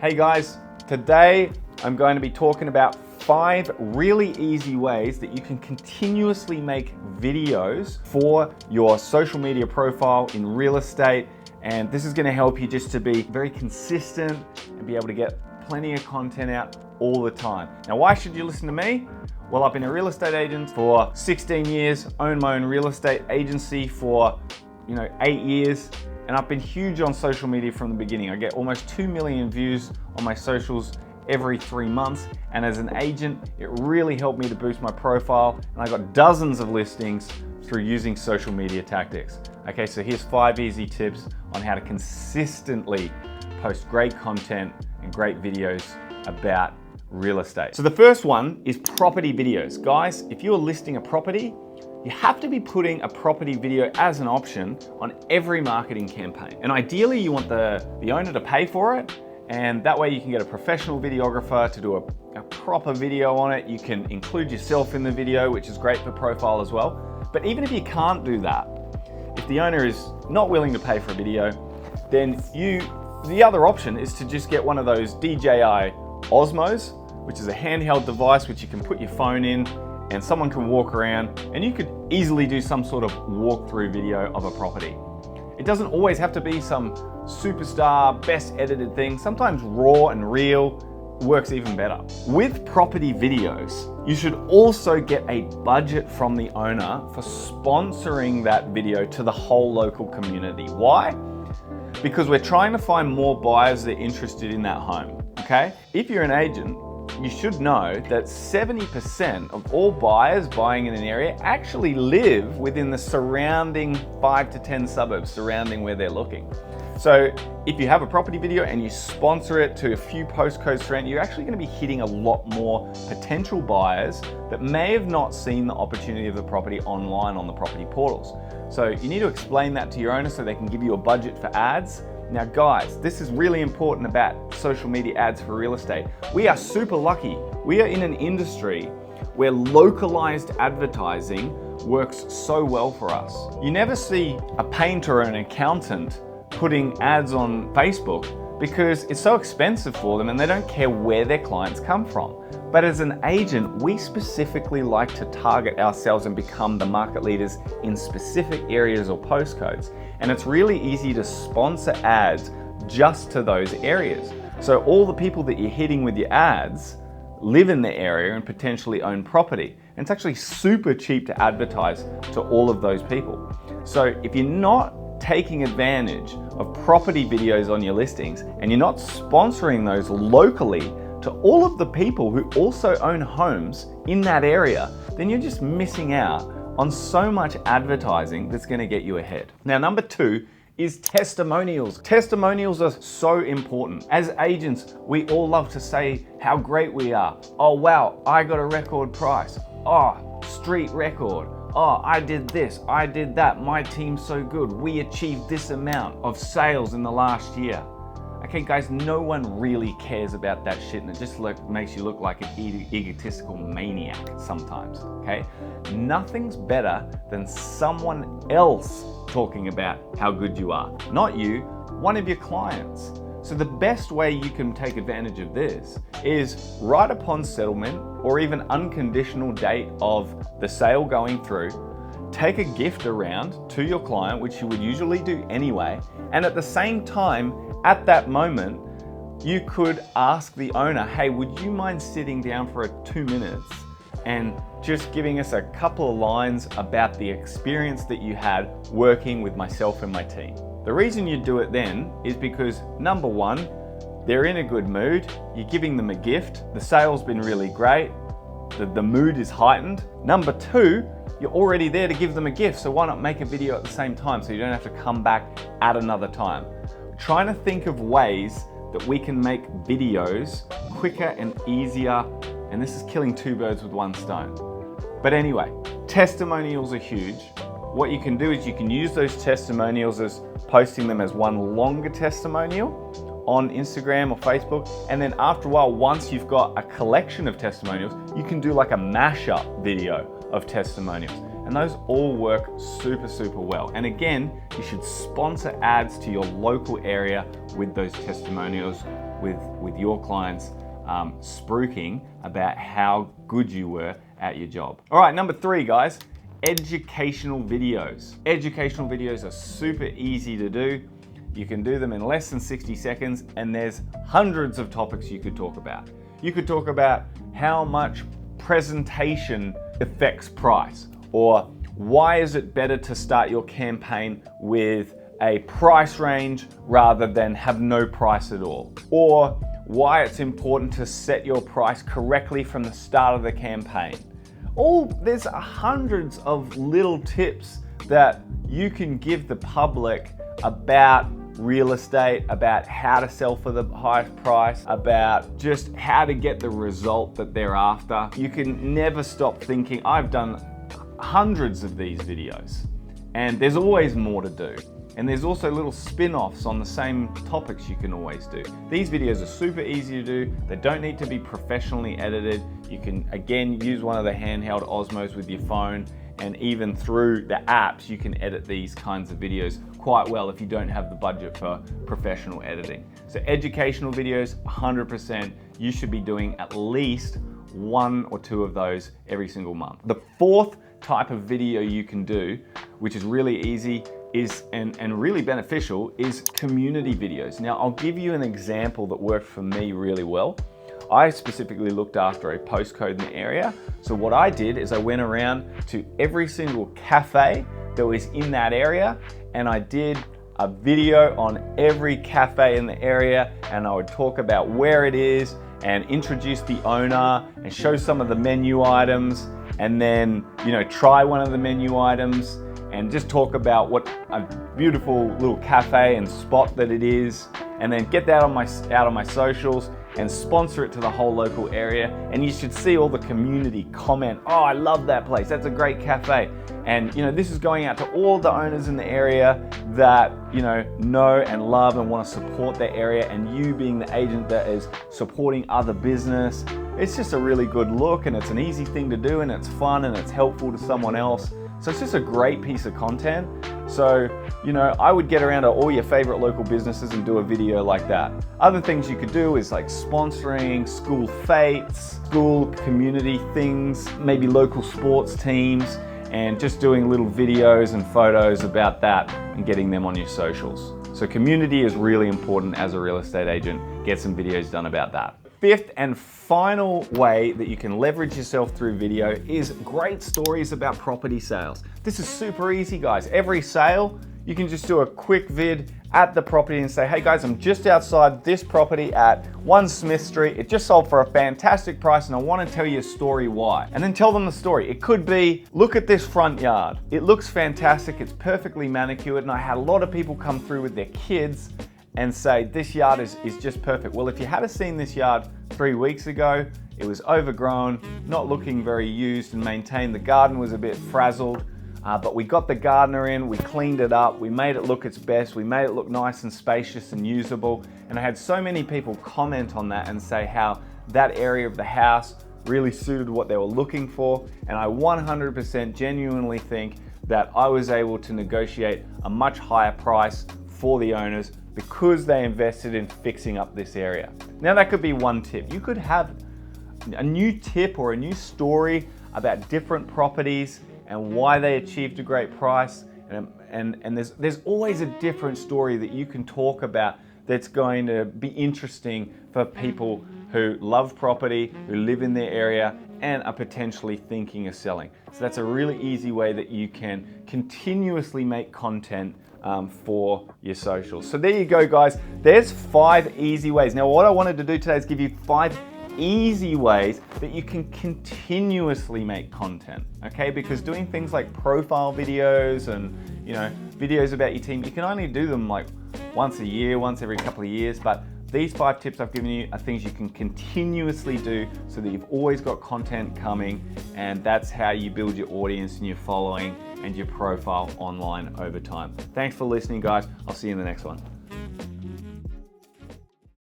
Hey guys, today I'm going to be talking about 5 really easy ways that you can continuously make videos for your social media profile in real estate. And this is going to help you just to be very consistent and be able to get plenty of content out all the time. Now, why should you listen to me? Well, I've been a real estate agent for 16 years, owned my own real estate agency for 8 years. And I've been huge on social media from the beginning. I get almost 2 million views on my socials every 3 months. And as an agent, it really helped me to boost my profile. And I got dozens of listings through using social media tactics. Okay, so here's 5 easy tips on how to consistently post great content and great videos about real estate. So the first one is property videos. Guys, if you're listing a property, you have to be putting a property video as an option on every marketing campaign. And ideally you want the owner to pay for it, and that way you can get a professional videographer to do a proper video on it. You can include yourself in the video, which is great for profile as well. But even if you can't do that, if the owner is not willing to pay for a video, then the other option is to just get one of those DJI Osmos, which is a handheld device which you can put your phone in and someone can walk around, and you could easily do some sort of walkthrough video of a property. It doesn't always have to be some superstar, best edited thing. Sometimes raw and real works even better. With property videos, you should also get a budget from the owner for sponsoring that video to the whole local community. Why? Because we're trying to find more buyers that are interested in that home, okay? If you're an agent, you should know that 70% of all buyers buying in an area actually live within the surrounding 5 to 10 suburbs surrounding where they're looking. So if you have a property video and you sponsor it to a few postcodes surrounding, you're actually going to be hitting a lot more potential buyers that may have not seen the opportunity of the property online on the property portals. So you need to explain that to your owner so they can give you a budget for ads. Now guys, this is really important about social media ads for real estate. We are super lucky. We are in an industry where localized advertising works so well for us. You never see a painter or an accountant putting ads on Facebook because it's so expensive for them and they don't care where their clients come from. But as an agent, we specifically like to target ourselves and become the market leaders in specific areas or postcodes. And it's really easy to sponsor ads just to those areas. So all the people that you're hitting with your ads live in the area and potentially own property. And it's actually super cheap to advertise to all of those people. So if you're not taking advantage of property videos on your listings and you're not sponsoring those locally to all of the people who also own homes in that area, then you're just missing out on so much advertising that's going to get you ahead. Now, number 2 is testimonials. Testimonials are so important. As agents, we all love to say how great we are. Oh wow, I got a record price. Oh, street record. Oh, I did this, I did that. My team's so good. We achieved this amount of sales in the last year. Okay guys, no one really cares about that shit, and it just makes you look like an egotistical maniac sometimes, okay? Nothing's better than someone else talking about how good you are. Not you, one of your clients. So the best way you can take advantage of this is right upon settlement or even unconditional date of the sale going through, take a gift around to your client, which you would usually do anyway, and at the same time, at that moment, you could ask the owner, hey, would you mind sitting down for 2 minutes and just giving us a couple of lines about the experience that you had working with myself and my team? The reason you do it then is because, number 1, they're in a good mood, you're giving them a gift, the sale's been really great, the mood is heightened. Number 2, you're already there to give them a gift, so why not make a video at the same time so you don't have to come back at another time? Trying to think of ways that we can make videos quicker and easier, and this is killing 2 birds with 1 stone. But anyway, testimonials are huge. What you can do is you can use those testimonials as posting them as one longer testimonial on Instagram or Facebook, and then after a while, once you've got a collection of testimonials, you can do like a mashup video of testimonials. And those all work super, super well. And again, you should sponsor ads to your local area with those testimonials with your clients spruiking about how good you were at your job. All right, number 3, guys, educational videos. Educational videos are super easy to do. You can do them in less than 60 seconds, and there's hundreds of topics you could talk about. You could talk about how much presentation affects price, or why is it better to start your campaign with a price range rather than have no price at all, or why it's important to set your price correctly from the start of the campaign. There's hundreds of little tips that you can give the public about real estate, about how to sell for the highest price, about just how to get the result that they're after. You can never stop thinking. I've done hundreds of these videos, and there's always more to do. And there's also little spin-offs on the same topics you can always do. These videos are super easy to do. They don't need to be professionally edited. You can, again, use one of the handheld Osmos with your phone, and even through the apps, you can edit these kinds of videos quite well if you don't have the budget for professional editing. So educational videos, 100%, you should be doing at least 1 or 2 of those every single month. The 4th type of video you can do, which is really easy, and really beneficial, is community videos. Now, I'll give you an example that worked for me really well. I specifically looked after a postcode in the area. So what I did is I went around to every single cafe that was in that area, and I did a video on every cafe in the area, and I would talk about where it is and introduce the owner and show some of the menu items, and then, try one of the menu items and just talk about what a beautiful little cafe and spot that it is, and then get that out on my socials and sponsor it to the whole local area. And you should see all the community comment, "Oh, I love that place, that's a great cafe." And this is going out to all the owners in the area that know and love and want to support their area, and you being the agent that is supporting other business. It's just a really good look, and it's an easy thing to do, and it's fun, and it's helpful to someone else. So it's just a great piece of content. So, I would get around to all your favorite local businesses and do a video like that. Other things you could do is like sponsoring school fetes, school community things, maybe local sports teams, and just doing little videos and photos about that and getting them on your socials. So community is really important as a real estate agent. Get some videos done about that. 5th and final way that you can leverage yourself through video is great stories about property sales. This is super easy, guys. Every sale, you can just do a quick vid at the property and say, "Hey guys, I'm just outside this property at 1 Smith Street. It just sold for a fantastic price, and I want to tell you a story why." And then tell them the story. It could be, "Look at this front yard. It looks fantastic. It's perfectly manicured, and I had a lot of people come through with their kids and say, this yard is just perfect." Well, if you had seen this yard 3 weeks ago, it was overgrown, not looking very used and maintained. The garden was a bit frazzled, but we got the gardener in, we cleaned it up, we made it look its best, we made it look nice and spacious and usable. And I had so many people comment on that and say how that area of the house really suited what they were looking for. And I 100% genuinely think that I was able to negotiate a much higher price for the owners because they invested in fixing up this area. Now, that could be one tip. You could have a new tip or a new story about different properties and why they achieved a great price. And there's always a different story that you can talk about that's going to be interesting for people who love property, who live in their area, and are potentially thinking of selling. So that's a really easy way that you can continuously make content for your socials. So there you go, guys. There's 5 easy ways. Now, what I wanted to do today is give you 5 easy ways that you can continuously make content, okay? Because doing things like profile videos and videos about your team, you can only do them like once a year, once every couple of years. But these 5 tips I've given you are things you can continuously do so that you've always got content coming, and that's how you build your audience and your following and your profile online over time. Thanks for listening, guys. I'll see you in the next one.